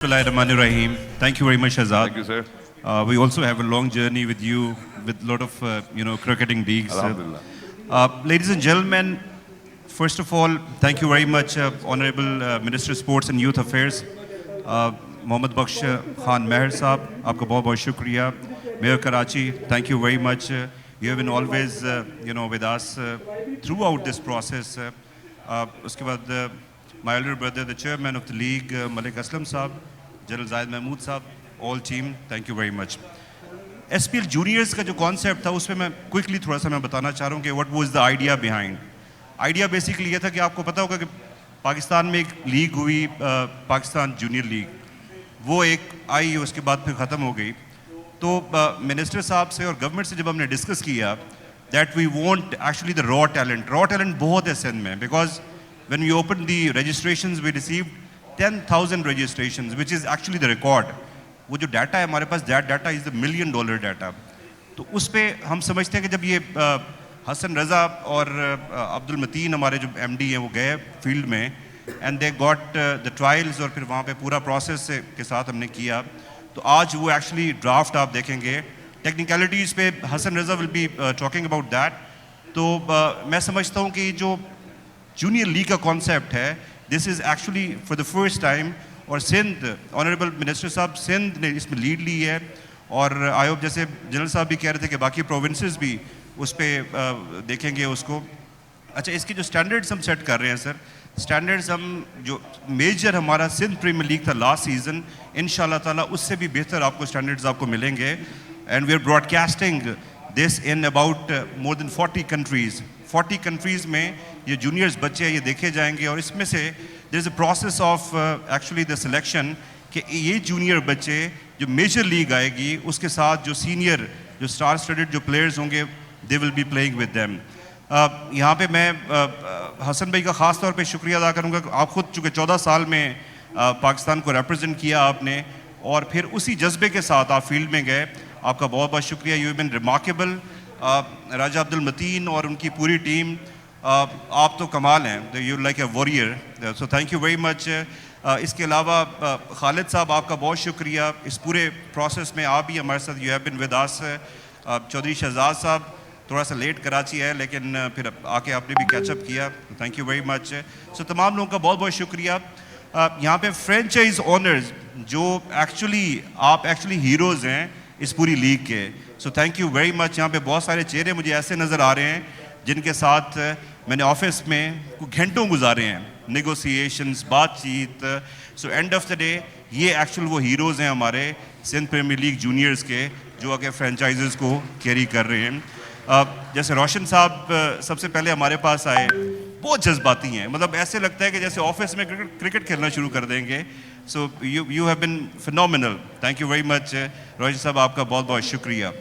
Bismillahirrahmanirrahim. Thank you very much, Azad. Thank you, sir. We also have a long journey with you, with a lot of cricketing leagues. Alhamdulillah. Ladies and gentlemen, first of all, thank you very much, Honorable Minister of Sports and Youth Affairs, Mohammad Bakhsh Khan Meher Saab. आपका बहुत बहुत शुक्रिया. Mayor Karachi, thank you very much. You have been always, with us throughout this process. उसके बाद my elder brother, the chairman of the league, Malik Aslam Saab, General Zahid Mahmood Saab, all team, thank you very much. SPL Juniors का जो concept था उसमें मैं quickly थोड़ा सा मैं बताना चाह रहा हूँ कि what was the idea behind. Idea basically ये था कि आपको पता होगा कि पाकिस्तान में एक लीग हुई, पाकिस्तान जूनियर लीग, वो एक आई उसके बाद फिर ख़त्म हो गई. तो मिनिस्टर साहब से और गवर्नमेंट से जब हमने डिस्कस किया that we want actually the raw talent बहुत है सिंध में, because when we opened the registrations, we received 10,000 registrations, which is actually the record. वो जो डाटा है हमारे पास, that data is the $1 million data. तो उस पे हम समझते हैं कि जब ये हसन रज़ा और अब्दुल मतीन हमारे जो MD हैं वो गए फील्ड में, and they got the trials, और फिर वहाँ पे पूरा प्रोसेस के साथ हमने किया, तो आज वो एक्चुअली ड्राफ्ट आप देखेंगे. टेक्निकलिटीज़ पे Hasan Raza will be talking about that. तो मैं समझता हूँ कि जो जूनियर लीग का कॉन्सेप्ट है, this is actually for the first time, और सिंध, ऑनरेबल मिनिस्टर साहब सिंध ने इसमें लीड ली है, और आई होप जैसे जनरल साहब भी कह रहे थे कि बाकी प्रोविंसेस भी उस पर देखेंगे उसको. अच्छा, इसके जो स्टैंडर्ड्स हम सेट कर रहे हैं सर, स्टैंडर्ड्स हम जो मेजर हमारा सिंध प्रीमियर लीग था लास्ट सीज़न, इंशाल्लाह ताला उससे भी बेहतर आपको स्टैंडर्ड्स आपको मिलेंगे. And we are broadcasting this in about more than 40 countries. 40 countries में ये जूनियर्स बच्चे ये देखे जाएंगे, और इसमें से there is a process of actually the selection कि ये जूनियर बच्चे जो मेजर लीग आएगी उसके साथ जो सीनियर जो स्टार स्टडेड जो प्लेयर्स होंगे, they will be playing with them. यहाँ पे मैं हसन भाई का ख़ास तौर पे शुक्रिया अदा करूँगा. आप ख़ुद चूँकि 14 साल में पाकिस्तान को रिप्रेजेंट किया आपने, और फिर उसी जज्बे के साथ आप फील्ड में गए. आपका बहुत बहुत शुक्रिया. You have been remarkable. Raja Abdul Matin और उनकी पूरी टीम, आप तो कमाल हैं. You like a warrior, so thank you very much. इसके अलावा खालिद साहब, आपका बहुत शुक्रिया. इस पूरे प्रोसेस में आप भी हमारे साथ, you have been with us. Chaudhary Shahzad साहब थोड़ा सा लेट कराची है, लेकिन फिर आके आपने भी कैचअप किया, थैंक यू वेरी मच. सो तमाम लोगों का बहुत बहुत शुक्रिया. यहाँ पे फ्रेंचाइज ओनर्स जो आप एक्चुअली हीरोज़ हैं इस पूरी लीग के, सो थैंक यू वेरी मच. यहाँ पे बहुत सारे चेहरे मुझे ऐसे नज़र आ रहे हैं जिनके साथ मैंने ऑफिस में घंटों गुजारे हैं, नेगोशिएशंस, बातचीत. So end of the day ये एक्चुअल वो हीरोज़ हैं हमारे सिंध प्रीमियर लीग जूनियर्स के, जो आगे फ्रेंचाइजेज़ को कैरी कर रहे हैं. जैसे रोशन साहब सबसे पहले हमारे पास आए, बहुत जज्बाती हैं, मतलब ऐसे लगता है कि जैसे ऑफिस में क्रिकेट खेलना शुरू कर देंगे. So you have been phenomenal. Thank you very much Roshan sahab, आपका बहुत बहुत शुक्रिया.